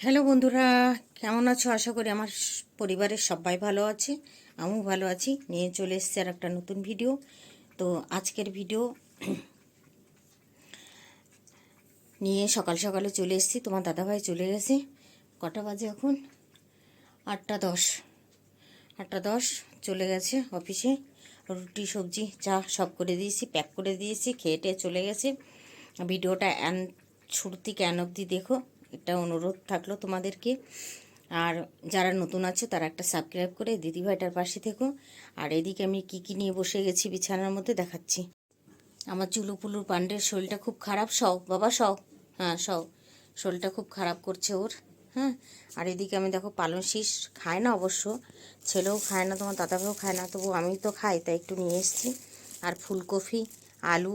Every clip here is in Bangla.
হ্যালো বন্ধুরা, কেমন আছো? আশা করি আমার পরিবারের সবাই ভালো আছে, আমিও ভালো আছি। নিয়ে চলে এসেছি আর একটা নতুন ভিডিও। তো আজকের ভিডিও নিয়ে সকাল সকালে চলে এসেছি। তোমার দাদাভাই চলে গেছে। কটা বাজে এখন? 8:10। 8:10 চলে গেছে অফিসে। রুটি সবজি চা সব করে দিয়েছি, প্যাক করে দিয়েছি, খেয়ে টেয়ে চলে গেছে। ভিডিওটা শুরু থেকে অবধি দেখো, এটা অনুরোধ থাকলো তোমাদেরকে। আর যারা নতুন আছো তারা একটা সাবস্ক্রাইব করে দিদিভাইটার পাশে থেকো। আর এদিকে আমি কি কি নিয়ে বসে গেছি বিছানার মধ্যে দেখাচ্ছি। আমার চুলুপুলুর পান্ডের শরীরটা খুব খারাপ। সও বাবা সও, হ্যাঁ সও। শরীরটা খুব খারাপ করছে ওর। হ্যাঁ, আর এদিকে আমি দেখো পালং শীষ খায় না অবশ্য, ছেলেও খায় না, তোমার দাদাভাইও খায় না, তবু আমি তো খাই, তাই একটু নিয়ে এসেছি। আর ফুলকপি, আলু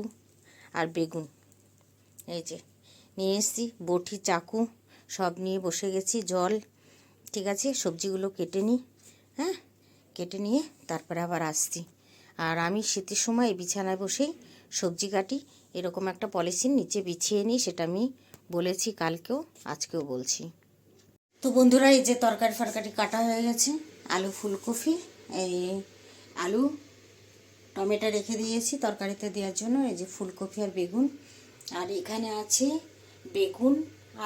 আর বেগুন এই যে নিয়ে এসেছি। বটি চাকু সব নিয়ে বসে গেছি। জল, ঠিক আছে, সবজিগুলো কেটে নিই। হ্যাঁ, কেটে নিয়ে তারপরে আবার আসছি। আর আমি শীতের সময় এই বিছানায় বসেই সবজি কাটি। এরকম একটা পলিথিন নিচে বিছিয়ে নিই, সেটা আমি বলেছি কালকেও, আজকেও বলছি। তো বন্ধুরা, এই যে তরকারি ফরকারি কাটা হয়ে গেছে। আলু ফুলকপি, এই আলু টমেটো রেখে দিয়েছি তরকারিতে দেওয়ার জন্য। এই যে ফুলকপি আর বেগুন, আর এখানে আছে বেগুন,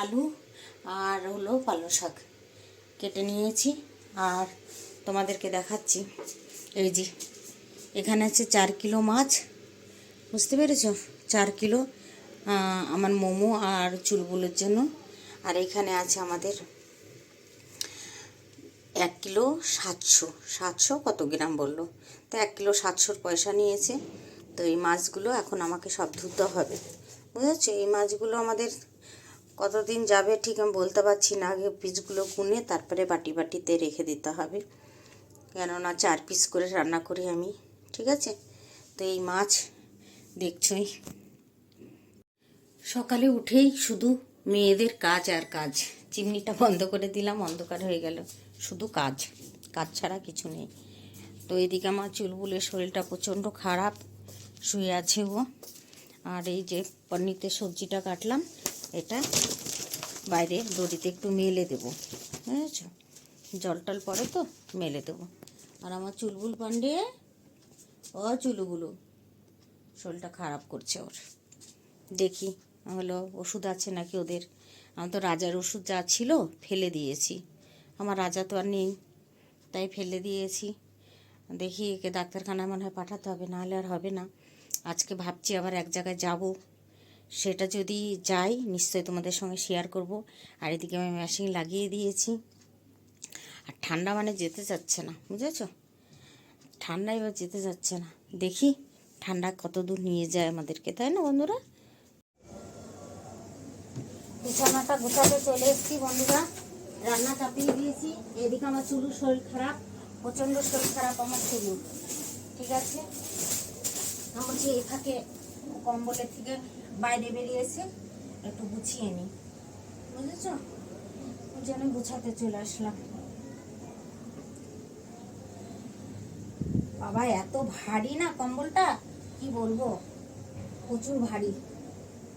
আলু আর হলো পালং শাক কেটে নিয়েছি। আর তোমাদেরকে দেখাচ্ছি, এই যে এখানে আছে 4 কিলো মাছ, বুঝতে পেরেছ? 4 কিলো আমার মোমো আর চুলগুলোর জন্য। আর এখানে আছে আমাদের 1 কিলো 700 কত গ্রাম বললো, তো 1 কিলো 700 পয়সা নিয়েছে। তো এই মাছগুলো এখন আমাকে সব ধুতে হবে, বুঝেছো? এই মাছগুলো আমাদের কতদিন যাবে ঠিক আমি বলতে পারছি না। আগে পিসগুলো গুনে তারপরে বাটি বাটিতে রেখে দিতে হবে, কেননা 4 পিস করে রান্না করি আমি, ঠিক আছে? তো এই মাছ দেখছই, সকালে উঠেই শুধু মেয়েদের কাজ আর কাজ। চিমনিটা বন্ধ করে দিলাম, অন্ধকার হয়ে গেল, শুধু কাজ, কাজ ছাড়া কিছু নেই। তো এদিকে আমার চুলবুলের শরীরটা প্রচণ্ড খারাপ, শুয়ে আছে ও। আর এই যে পনিরতে সবজিটা কাটলাম, এটা বাইরে দড়িতে একটু মেলে দেবো, বুঝেছো? জল টল পড়ে তো মেলে দেবো। আর আমার চুলবুল পান্ডে, ও চুলগুলো শরীরটা খারাপ করছে ওর। দেখি হলো ওষুধ আছে নাকি ওদের। আমার তো রাজার ওষুধ যা ছিল ফেলে দিয়েছি, আমার রাজা তো আর নেই, তাই ফেলে দিয়েছি। দেখি একে ডাক্তারখানায় মনে হয় পাঠাতে হবে, নাহলে আর হবে না। আজকে ভাবছি আবার এক জায়গায় যাব, সেটা যদি যাই নিশ্চয়ই তোমাদের সঙ্গে শেয়ার করব। আর এদিকে আমি মেশিন লাগিয়ে দিয়েছি। আর ঠান্ডা মানে যেতে যাচ্ছে না, বুঝেছো? ঠান্ডা এবার যেতে যাচ্ছে না, দেখি ঠান্ডা কত দূর নিয়ে যায় আমাদেরকে, তাই না বন্ধুরা? বিছানাটা গোছাতে চলে এসেছি বন্ধুরা, রান্না চাপিয়ে দিয়েছি। এদিকে আমার চুলুর শরীর খারাপ, প্রচণ্ড শরীর খারাপ আমার চুলুর, ঠিক আছে? আমার যে এই ফাঁকে কম্বলের থেকে বাইরে বেরিয়েছে, একটু গুছিয়ে নিই, বুঝেছ? ওই জন্য গুছাতে চলে আসলাম। বাবা এত ভারী না কম্বলটা, কি বলবো, প্রচুর ভারী,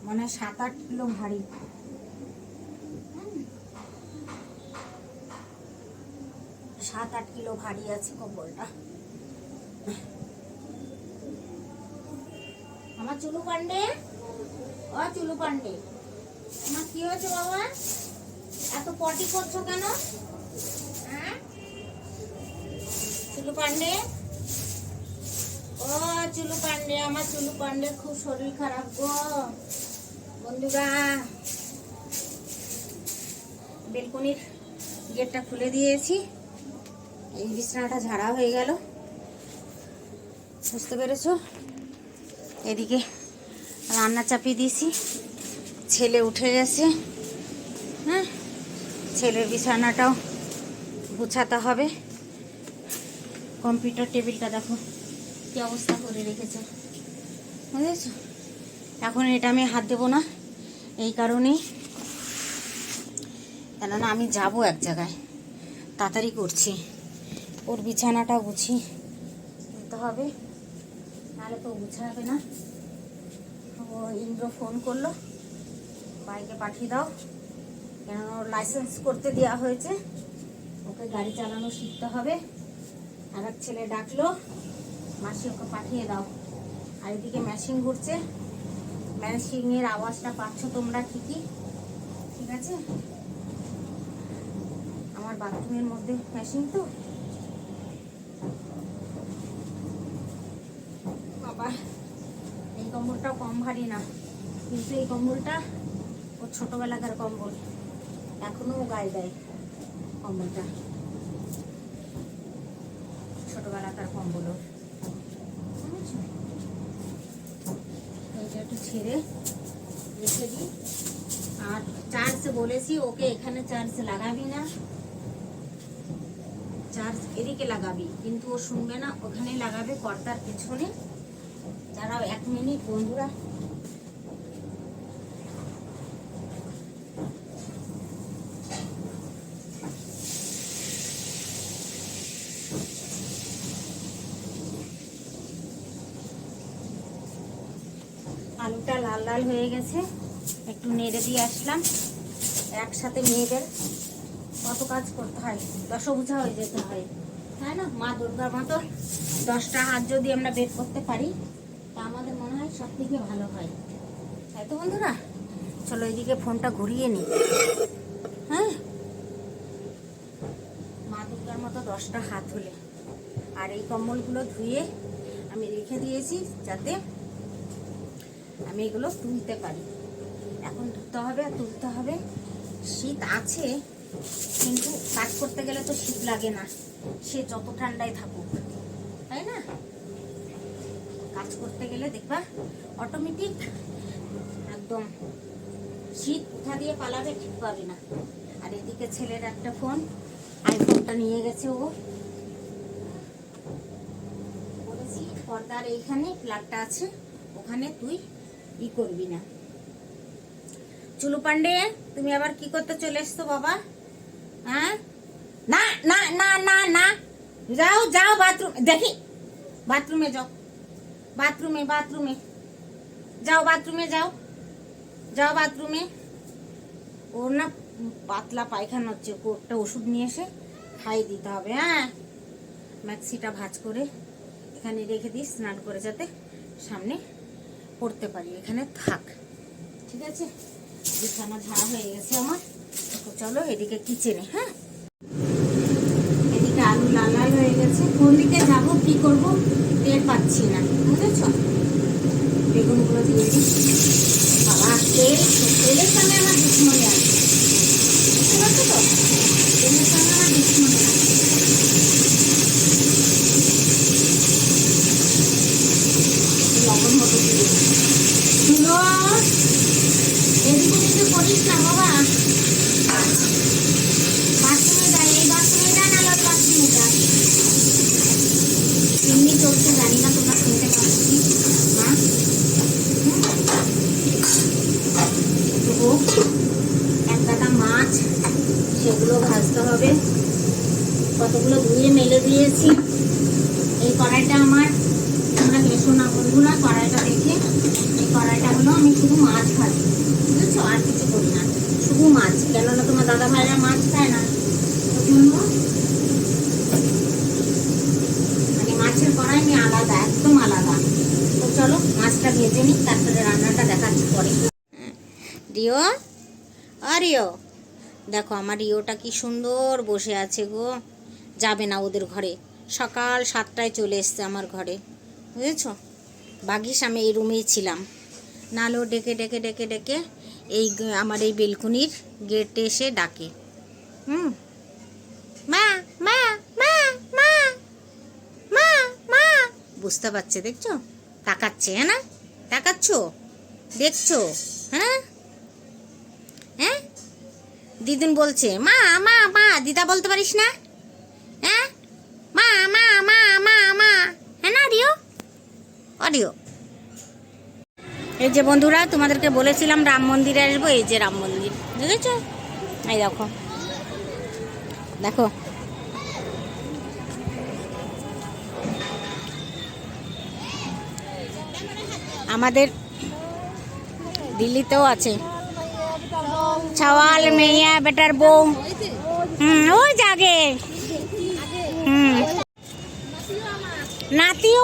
মানে 7-8 কিলো ভারী। 7-8 কিলো ভারী আছে কম্বলটা। আমার চুলু পান্ডে, ও চুলু পান্ডে, আমার কি হয়েছে বাবা? এত পটি করছো কেন? হ্যাঁ চুলু পান্ডে, ও চুলু পান্ডে, আমার চুলু পান্ডে খুব শরীর খারাপ গো বন্ধুরা। বেলকনির গেটটা খুলে দিয়েছি, এই বিছানাটা ঝাড়া হয়ে গেল, বুঝতে পেরেছ? এদিকে রান্না চাপিয়ে দিয়েছি, ছেলে উঠে গেছে। হ্যাঁ, ছেলের বিছানাটাও গুছাতে হবে। কম্পিউটার টেবিলটা দেখো কি অবস্থা করে রেখেছে, বুঝেছ? এখন এটা আমি হাত দেবো না, এই কারণেই, কেননা আমি যাব এক জায়গায়, তাড়াতাড়ি করছি। ওর বিছানাটা গুছিয়ে নিতে হবে, নাহলে তো গুছাবে না। ও ইন্দ্র ফোন করলো, বাইকে পাঠিয়ে দাও, কেন ওর লাইসেন্স করতে দেওয়া হয়েছে, ওকে গাড়ি চালানো শিখতে হবে। আর এক ছেলে ডাকলো, মাসি ওকে পাঠিয়ে দাও। আর এদিকে মেশিন ঘুরছে, মেশিনের আওয়াজটা পাচ্ছ তোমরা ঠিকই, ঠিক আছে? আমার বাথরুমের মধ্যে মেশিন তো বাবা। এই কম্বলটাও কম ভারী না, কিন্তু এই কম্বলটা ওর ছোটবেলাকার কম্বল, এখনো ও গায়ে দেয় কম্বলটা, ছোটবেলাকার কম্বল ওর। এইটা একটু ছেড়ে রেখে দিই। আর চার্জ বলেছি ওকে, এখানে চার্জ লাগাবি না, চার্জ এদিকে লাগাবি, কিন্তু ও শুনবে না, ওখানে লাগাবে পর্দার পেছনে। দাঁড়াও 1 মিনিট বন্ধুরা। আলুটা লাল লাল হয়ে গেছে, একটু নেড়ে দিয়ে আসলাম। একসাথে মেয়েদের কত কাজ করতে হয়, দশভুজা হয়ে যেতে হয়, তাই না? মা দুর্গার মতো 10টা হাত যদি আমরা বের করতে পারি, তা আমাদের মনে হয় সব থেকে ভালো হয়, তাই তো বন্ধুরা? চলো এদিকে ফোনটা ঘুরিয়ে নিই। হ্যাঁ, মা দুর্গার মতো 10টা হাত হলে। আর এই কম্বলগুলো ধুয়ে আমি রেখে দিয়েছি, যাতে আমি এগুলো তুলতে পারি। এখন ধুতে হবে আর তুলতে হবে। শীত আছে, কিন্তু কাজ করতে গেলে তো শীত লাগে না, সে যত ঠান্ডায় থাকুক, তাই না? কাজ করতে গেলে দেখবা অটোমেটিক একদম শীত কোথা দিয়ে পালাবে ঠিক পাবে না। আর এদিকে ছেলের একটা ফোন, আইফোনটা নিয়ে গেছে ও। বলেছি পর্দার এইখানে প্লাগটা আছে, ওখানে তুই ই করবি না। চুলু পান্ডে, তুমি আবার কি করতে চলে এসছো বাবা? হ্যাঁ, না না না না না, যাও যাও বাথরুম, দেখি বাথরুমে যাও, বাথরুমে বাথরুমে যাও, বাথরুমে যাও, যাও বাথরুমে। ওর না পাতলা পায়খানা হচ্ছে, একটা ওষুধ নিয়ে এসে খাইয়ে দিতে হবে। হ্যাঁ, ম্যাক্সিটা ভাঁজ করে এখানে রেখে দিই, স্নান করে যাতে সামনে পড়তে পারি, এখানে থাক, ঠিক আছে? বিছানা ঝাড়া হয়ে গেছে আমার। তো চলো এদিকে কিচেনে। হ্যাঁ, এদিকে আলু লাল লাল হয়ে গেছে, কোন দিকে যাবো কি করবো টের পাচ্ছি না, বুঝেছ? বেগুনগুলো দিয়ে দিই। বাবা তেলের সঙ্গে আমার দুশ্মনী আছে, বুঝতে পারছো তো? তেলের সঙ্গে আমার দুশ্মনী আছে। লবণ মতো দিয়ে দিল। এদিকে কিন্তু করিস না বাবা, বাথরুমে যাই, এই বাথরুমে যান, আলাদা বাথরুমে যান। এমনি চলছে, জানি না তোমরা শুনতে পাচ্ছি না। এক গাদা মাছ, সেগুলো ভাজতে হবে। কতগুলো ধুয়ে মেলে দিয়েছি। এই কড়াইটা আমার, তোমরা এসো না বন্ধুরা কড়াইটা দেখে। এই কড়াইটা হলো আমি শুধু মাছ ভাজি, বুঝেছো? আর কিছু করি না, শুধু মাছ। কেননা তোমার দাদা ভাইরা মাছ খায় না, ওই জন্য মানে মাছের কড়াই আমি আলাদা, একদম আলাদা। তো চলো মাছটা ভেজে নিই, তারপরে রান্নাটা দেখাচ্ছি পরে। রিও, রিও দেখো আমার রিওটা কি সুন্দর বসে আছে গো, যাবে না ওদের ঘরে। সকাল 7টায় চলে এসছে আমার ঘরে, বুঝেছ? বাগিস আমি এই রুমেই ছিলাম, নালো ডেকে ডেকে ডেকে ডেকে এই আমার এই বেলকুনির গেটে এসে ডাকে, মা মা মা মা মা মা। বুঝতে পারছে, দেখছো? তাকাচ্ছে, হ্যাঁ না? তাকাচ্ছ, দেখছো? হ্যাঁ হ্যাঁ, দিদুন বলছে মা মা মা, দিদা বলতে পারিস না? হ্যাঁ, মা মা মা মা মা, হ্যাঁ না রিও? অডিও। এই যে বন্ধুরা তোমাদেরকে বলেছিলাম রাম মন্দিরে আসবো, এই যে রাম মন্দির, বুঝেছ? এই দেখো দেখো, আমাদের দিল্লিতেও আছে। ছাওয়াল মেয়া বেটার বউ। ওই জাগে। নাতিও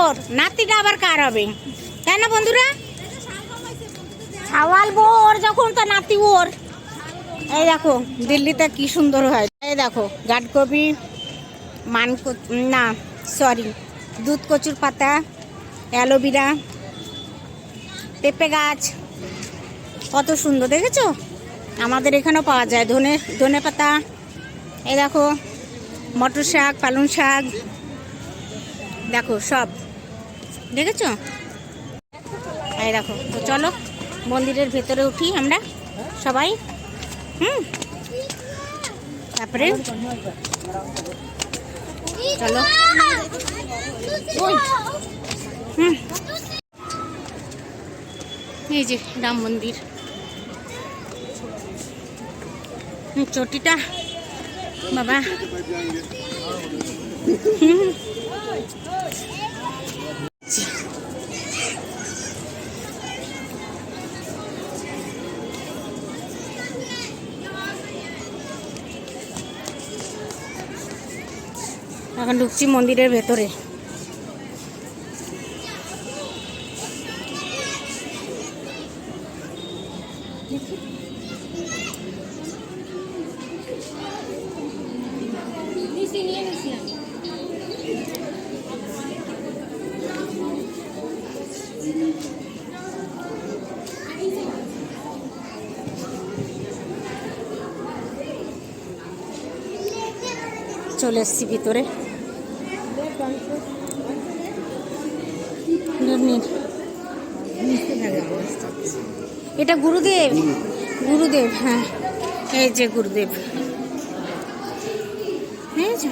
ওর, নাতিটা আবার কার হবে, তাই না বন্ধুরা? ছাওয়াল বউ ওর যখন, তো নাতি ওর। এই দেখো দিল্লিতে কি সুন্দর হয়। এই দেখো গাটকপি, না সরি, দুধ কচুর পাতা, অ্যালোভেরা, পেঁপে গাছ, কত সুন্দর দেখেছো? আমাদের এখানেও পাওয়া যায় ধনে পাতা। এই দেখো মটর শাক, পালং শাক, দেখো সব দেখেছো? এই দেখো। তো চলো মন্দিরের ভেতরে উঠি আমরা সবাই। তারপরে চলো। এই যে রাম মন্দির, চটিটা বাবা। এখন ঢুকছি মন্দিরের ভেতরে। চলে এসছি ভিতরে। এটা গুরুদেব, হ্যাঁ এই যে গুরুদেব, এই যে